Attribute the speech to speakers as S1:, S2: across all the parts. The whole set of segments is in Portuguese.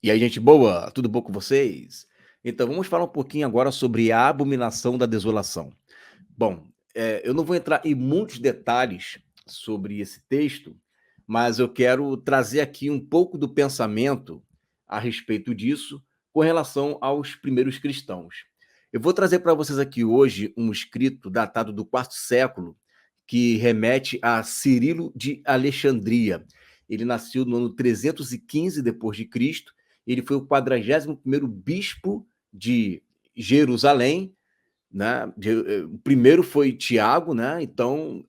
S1: E aí, gente boa, tudo bom com vocês? Então, vamos falar um pouquinho agora sobre a abominação da desolação. Bom, eu não vou entrar em muitos detalhes sobre esse texto, mas eu quero trazer aqui um pouco do pensamento a respeito disso com relação aos primeiros cristãos. Eu vou trazer para vocês aqui hoje um escrito datado do quarto século que remete a Cirilo de Alexandria. Ele nasceu no ano 315 depois de Cristo. Ele foi o 41º bispo de Jerusalém, né? O primeiro foi Tiago, né? Então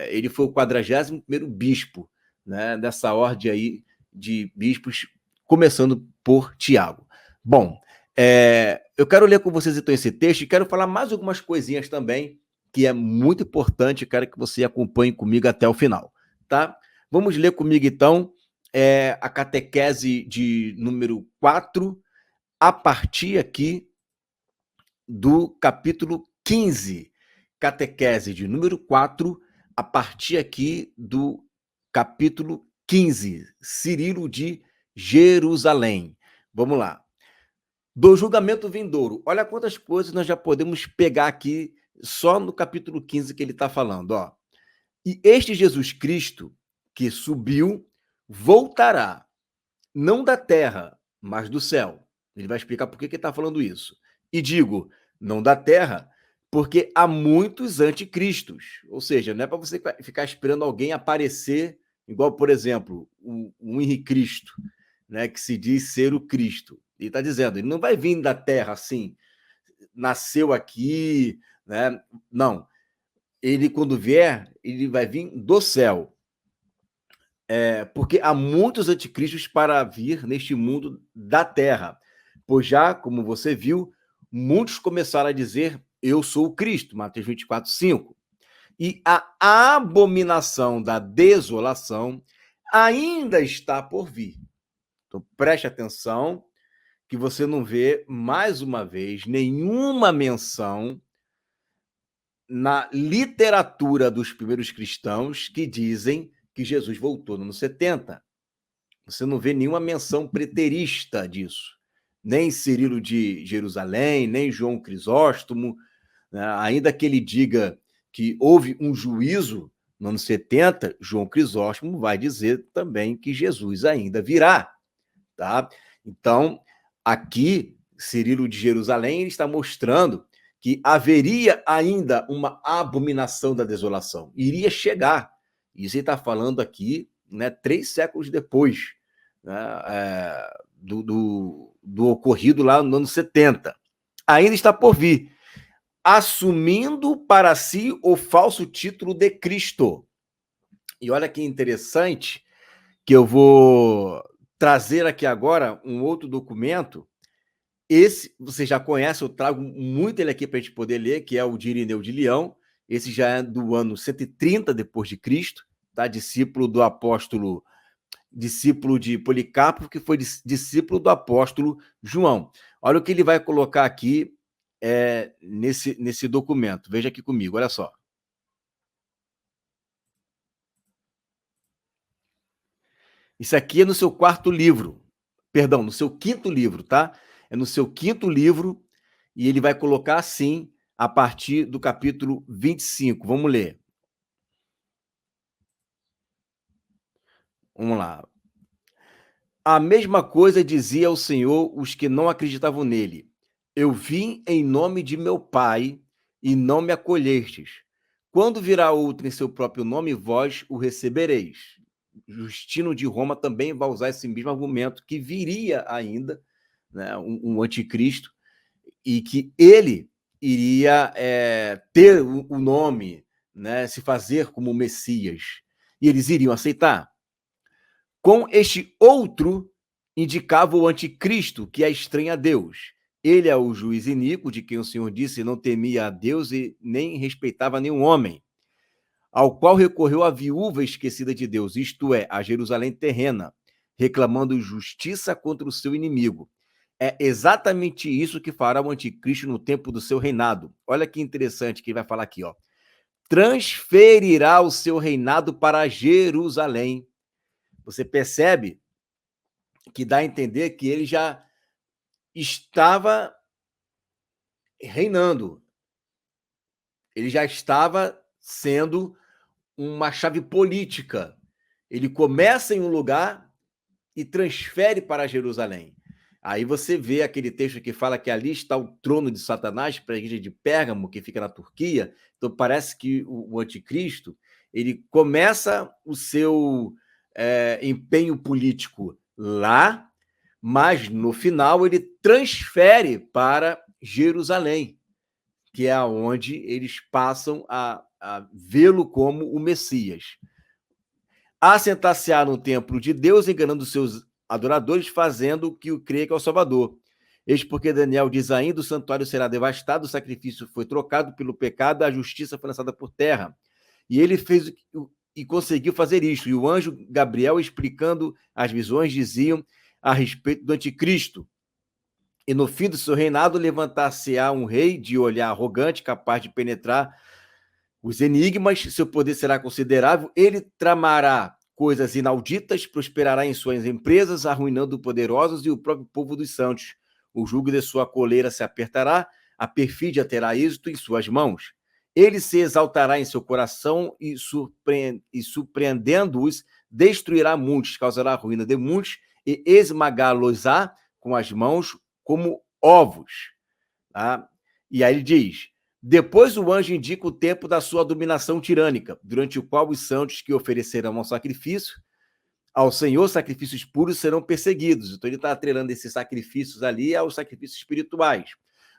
S1: ele foi o 41º bispo, né? Dessa ordem aí de bispos, começando por Tiago. Bom, eu quero ler com vocês então esse texto e quero falar mais algumas coisinhas também, que é muito importante, quero que você acompanhe comigo até o final, tá? Vamos ler comigo então a catequese de número 4, a partir aqui do capítulo 15, catequese de número 4, a partir aqui do capítulo 15, Cirilo de Jerusalém. Vamos lá. Do julgamento vindouro. Olha quantas coisas nós já podemos pegar aqui só no capítulo 15 que ele está falando. Ó. E este Jesus Cristo, que subiu, voltará, não da terra, mas do céu. Ele vai explicar por que ele está falando isso. E digo, não da terra, porque há muitos anticristos. Ou seja, não é para você ficar esperando alguém aparecer, igual, por exemplo, o Henrique Cristo, né, que se diz ser o Cristo. Ele está dizendo, ele não vai vir da terra assim, nasceu aqui, né? Não. Ele, quando vier, ele vai vir do céu. Porque há muitos anticristos para vir neste mundo da terra. Pois já, como você viu, muitos começaram a dizer, eu sou o Cristo, Mateus 24, 5. E a abominação da desolação ainda está por vir. Então, preste atenção que você não vê, mais uma vez, nenhuma menção na literatura dos primeiros cristãos que dizem que Jesus voltou no ano 70. Você não vê nenhuma menção preterista disso. Nem Cirilo de Jerusalém, nem João Crisóstomo, né? Ainda que ele diga que houve um juízo no ano 70, João Crisóstomo vai dizer também que Jesus ainda virá. Tá? Então, aqui, Cirilo de Jerusalém ele está mostrando que haveria ainda uma abominação da desolação. Iria chegar. Isso ele está falando aqui, né, 3 séculos depois, né, do ocorrido lá no ano 70. Ainda está por vir, assumindo para si o falso título de Cristo. E olha que interessante, que eu vou trazer aqui agora um outro documento. Esse você já conhece, eu trago muito ele aqui para a gente poder ler, que é o de Irineu de Leão. Esse já é do ano 130 depois de Cristo, tá? Discípulo de Policarpo, que foi discípulo do apóstolo João. Olha o que ele vai colocar aqui nesse documento. Veja aqui comigo, olha só. Isso aqui é no seu quarto livro, perdão, no seu quinto livro, tá? É no seu quinto livro e ele vai colocar assim a partir do capítulo 25. Vamos ler. Vamos lá. A mesma coisa dizia ao Senhor os que não acreditavam nele. Eu vim em nome de meu Pai e não me acolhestes. Quando virá outro em seu próprio nome, vós o recebereis. Justino de Roma também vai usar esse mesmo argumento, que viria ainda, né, um anticristo, e que ele iria ter o nome, né, se fazer como Messias. E eles iriam aceitar. Com este outro, indicava o anticristo, que é estranho a Deus. Ele é o juiz iníquo, de quem o Senhor disse não temia a Deus e nem respeitava nenhum homem, ao qual recorreu a viúva esquecida de Deus, isto é, a Jerusalém terrena, reclamando justiça contra o seu inimigo. É exatamente isso que fará o anticristo no tempo do seu reinado. Olha que interessante que ele vai falar aqui, ó. Transferirá o seu reinado para Jerusalém. Você percebe que dá a entender que ele já estava reinando, ele já estava sendo uma chave política. Ele começa em um lugar e transfere para Jerusalém. Aí você vê aquele texto que fala que ali está o trono de Satanás, para a igreja de Pérgamo, que fica na Turquia. Então parece que o anticristo ele começa o seu empenho político lá, mas no final ele transfere para Jerusalém, que é onde eles passam a vê-lo como o Messias. A sentar-se-á no templo de Deus, enganando seus adoradores, fazendo que o creia que é o Salvador. Eis porque Daniel diz ainda: o santuário será devastado, o sacrifício foi trocado pelo pecado, a justiça foi lançada por terra. E ele fez e conseguiu fazer isso. E o anjo Gabriel, explicando as visões, diziam a respeito do anticristo. E no fim do seu reinado, levantar-se-á um rei de olhar arrogante, capaz de penetrar os enigmas, seu poder será considerável, ele tramará coisas inauditas, prosperará em suas empresas, arruinando poderosos e o próprio povo dos santos. O jugo de sua coleira se apertará, a perfídia terá êxito em suas mãos. Ele se exaltará em seu coração e surpreendendo-os, destruirá muitos, causará a ruína de muitos e esmagá-los-á com as mãos como ovos. Tá? E aí ele diz: depois o anjo indica o tempo da sua dominação tirânica, durante o qual os santos que oferecerão ao Senhor sacrifícios puros serão perseguidos. Então ele está atrelando esses sacrifícios ali aos sacrifícios espirituais.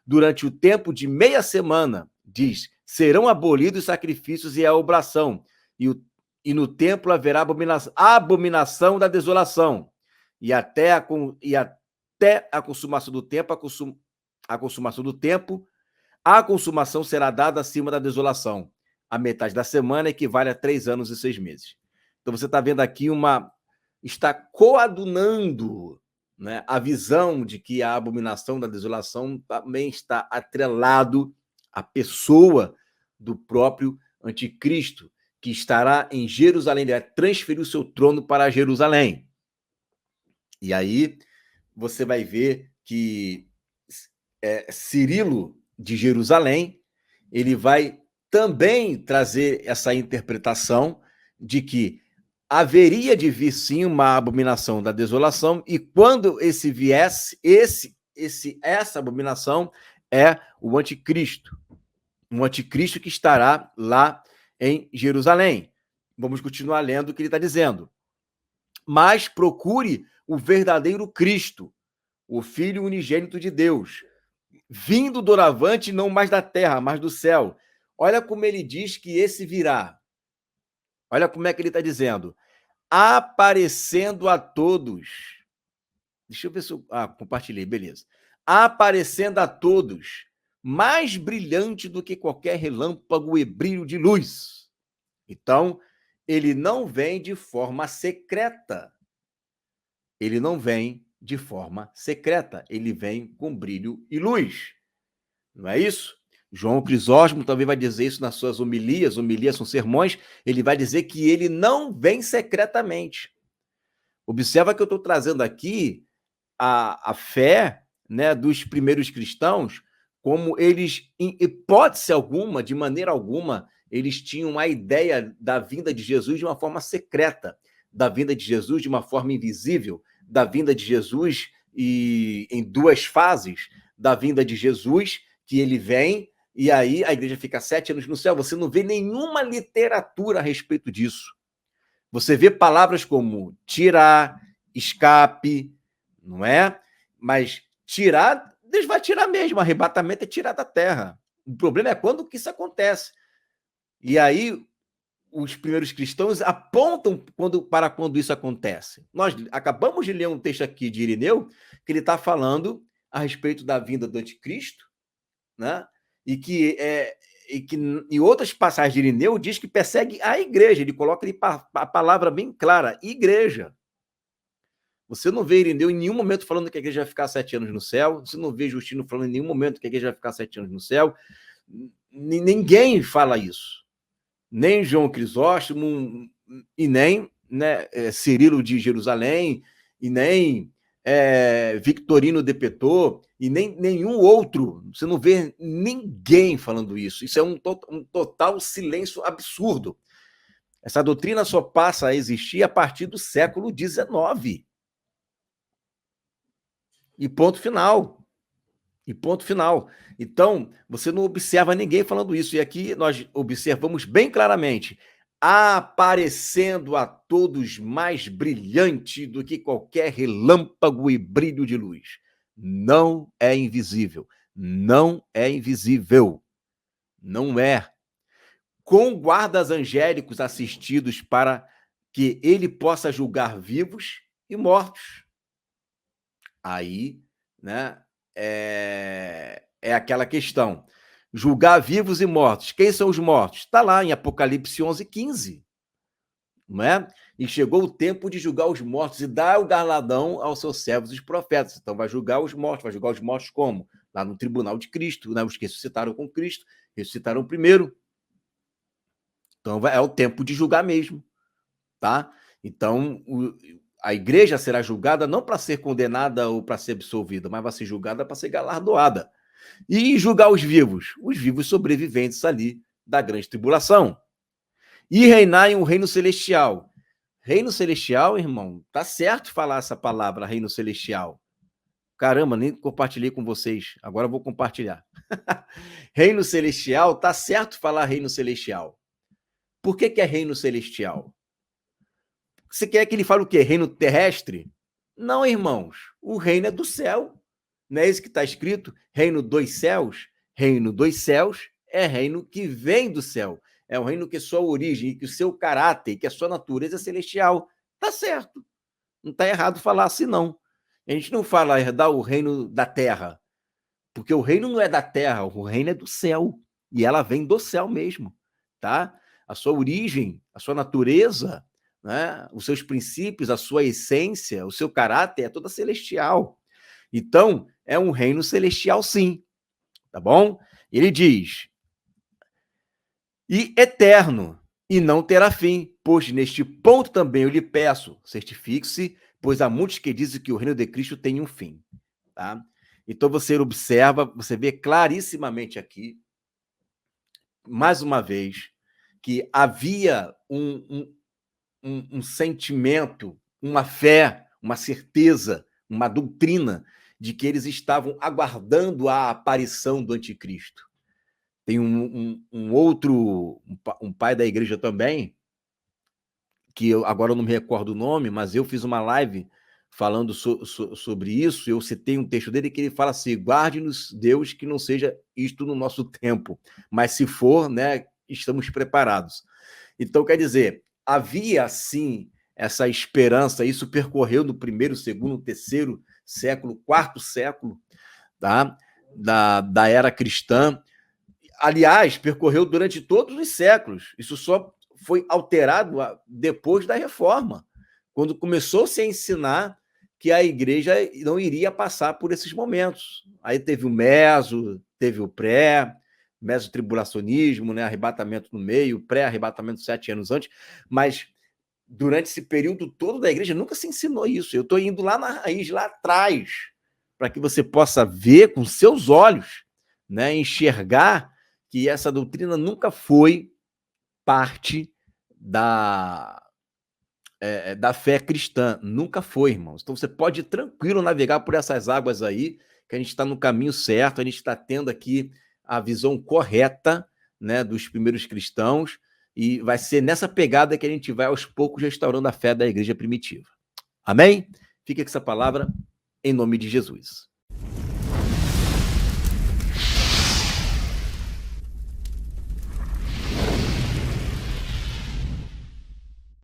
S1: Durante o tempo de meia semana, diz, serão abolidos os sacrifícios e a oblação, e no templo haverá abominação da desolação, e até a consumação do tempo, a consumação será dada acima da desolação. A metade da semana equivale a 3 anos e 6 meses. Então você está vendo aqui está coadunando, né, a visão de que a abominação da desolação também está atrelado à pessoa do próprio anticristo, que estará em Jerusalém, ele vai transferir o seu trono para Jerusalém. E aí você vai ver que Cirilo de Jerusalém, ele vai também trazer essa interpretação de que haveria de vir sim uma abominação da desolação, e quando esse viesse, essa abominação é o anticristo, um anticristo que estará lá em Jerusalém. Vamos continuar lendo o que ele está dizendo. Mas procure o verdadeiro Cristo, o Filho unigênito de Deus, vindo doravante não mais da terra, mas do céu. Olha como ele diz que esse virá. Olha como é que ele está dizendo. Aparecendo a todos. Deixa eu ver se eu... compartilhei, beleza. Aparecendo a todos, mais brilhante do que qualquer relâmpago e brilho de luz. Então, ele não vem de forma secreta. Ele não vem de forma secreta. Ele vem com brilho e luz. Não é isso? João Crisóstomo também vai dizer isso nas suas homilias são sermões, ele vai dizer que ele não vem secretamente. Observa que eu estou trazendo aqui a fé, né, dos primeiros cristãos, como eles, em hipótese alguma, de maneira alguma, eles tinham a ideia da vinda de Jesus de uma forma secreta, da vinda de Jesus de uma forma invisível, da vinda de Jesus em 2 fases, da vinda de Jesus que ele vem, e aí a igreja fica 7 anos no céu. Você não vê nenhuma literatura a respeito disso. Você vê palavras como tirar, escape, não é? Mas tirar, Deus vai tirar mesmo, arrebatamento é tirar da terra. O problema é quando que isso acontece. E aí os primeiros cristãos apontam para quando isso acontece. Nós acabamos de ler um texto aqui de Irineu, que ele está falando a respeito da vinda do anticristo, né? E que em outras passagens de Irineu diz que persegue a igreja. Ele coloca ali a palavra bem clara, igreja. Você não vê Irineu em nenhum momento falando que a igreja vai ficar 7 anos no céu. Você não vê Justino falando em nenhum momento que a igreja vai ficar 7 anos no céu. Ninguém fala isso. Nem João Crisóstomo, e nem, né, Cirilo de Jerusalém, e nem Victorino de Petot e nem nenhum outro. Você não vê ninguém falando isso. Isso é um total silêncio absurdo. Essa doutrina só passa a existir a partir do século XIX. E ponto final. E ponto final. Então, você não observa ninguém falando isso. E aqui nós observamos bem claramente, aparecendo a todos mais brilhante do que qualquer relâmpago e brilho de luz. Não é invisível. Não é invisível. Não é. Com guardas angélicos assistidos para que ele possa julgar vivos e mortos. Aí, né, é aquela questão. Julgar vivos e mortos. Quem são os mortos? Está lá em Apocalipse 11:15. Não é? E chegou o tempo de julgar os mortos e dar o galardão aos seus servos, os profetas. Então vai julgar os mortos. Vai julgar os mortos como? Lá no tribunal de Cristo, né? Os que ressuscitaram com Cristo, ressuscitaram primeiro. Então é o tempo de julgar mesmo, tá? Então a igreja será julgada não para ser condenada ou para ser absolvida, mas vai ser julgada para ser galardoada. E julgar os vivos sobreviventes ali da grande tribulação. E reinar em um reino celestial. Reino celestial, irmão, tá certo falar essa palavra, reino celestial. Caramba, nem compartilhei com vocês, agora eu vou compartilhar. Reino celestial, tá certo falar reino celestial. Por que é reino celestial? Você quer que ele fale o quê? Reino terrestre? Não, irmãos, o reino é do céu. Não é isso que está escrito? Reino dos céus? Reino dos céus é reino que vem do céu. É um reino que sua origem, que o seu caráter, que a sua natureza é celestial. Tá certo. Não está errado falar assim, não. A gente não fala herdar o reino da terra, porque o reino não é da terra, o reino é do céu. E ela vem do céu mesmo, tá? A sua origem, a sua natureza, né? Os seus princípios, a sua essência, o seu caráter é toda celestial. Então, é um reino celestial, sim, tá bom? Ele diz, e eterno, e não terá fim, pois neste ponto também eu lhe peço, certifique-se, pois há muitos que dizem que o reino de Cristo tem um fim, tá? Então você observa, você vê clarissimamente aqui, mais uma vez, que havia um sentimento, uma fé, uma certeza, uma doutrina de que eles estavam aguardando a aparição do anticristo. Tem um outro, um pai da igreja também, que agora eu não me recordo o nome, mas eu fiz uma live falando sobre isso, eu citei um texto dele que ele fala assim, guarde-nos, Deus, que não seja isto no nosso tempo, mas se for, né, estamos preparados. Então, quer dizer, havia, sim, essa esperança, isso percorreu no primeiro, segundo, terceiro século, quarto século, tá? da era cristã. Aliás, percorreu durante todos os séculos. Isso só foi alterado depois da reforma, quando começou-se a ensinar que a igreja não iria passar por esses momentos. Aí teve o meso, teve o mesotribulacionismo, né? Arrebatamento no meio, pré-arrebatamento 7 anos antes, mas durante esse período todo da igreja nunca se ensinou isso. Eu estou indo lá na raiz, lá atrás, para que você possa ver com seus olhos, né? Enxergar que essa doutrina nunca foi parte da fé cristã. Nunca foi, irmãos. Então você pode tranquilo navegar por essas águas aí, que a gente está no caminho certo, a gente está tendo aqui a visão correta, né, dos primeiros cristãos, e vai ser nessa pegada que a gente vai aos poucos restaurando a fé da igreja primitiva. Amém? Fica com essa palavra em nome de Jesus.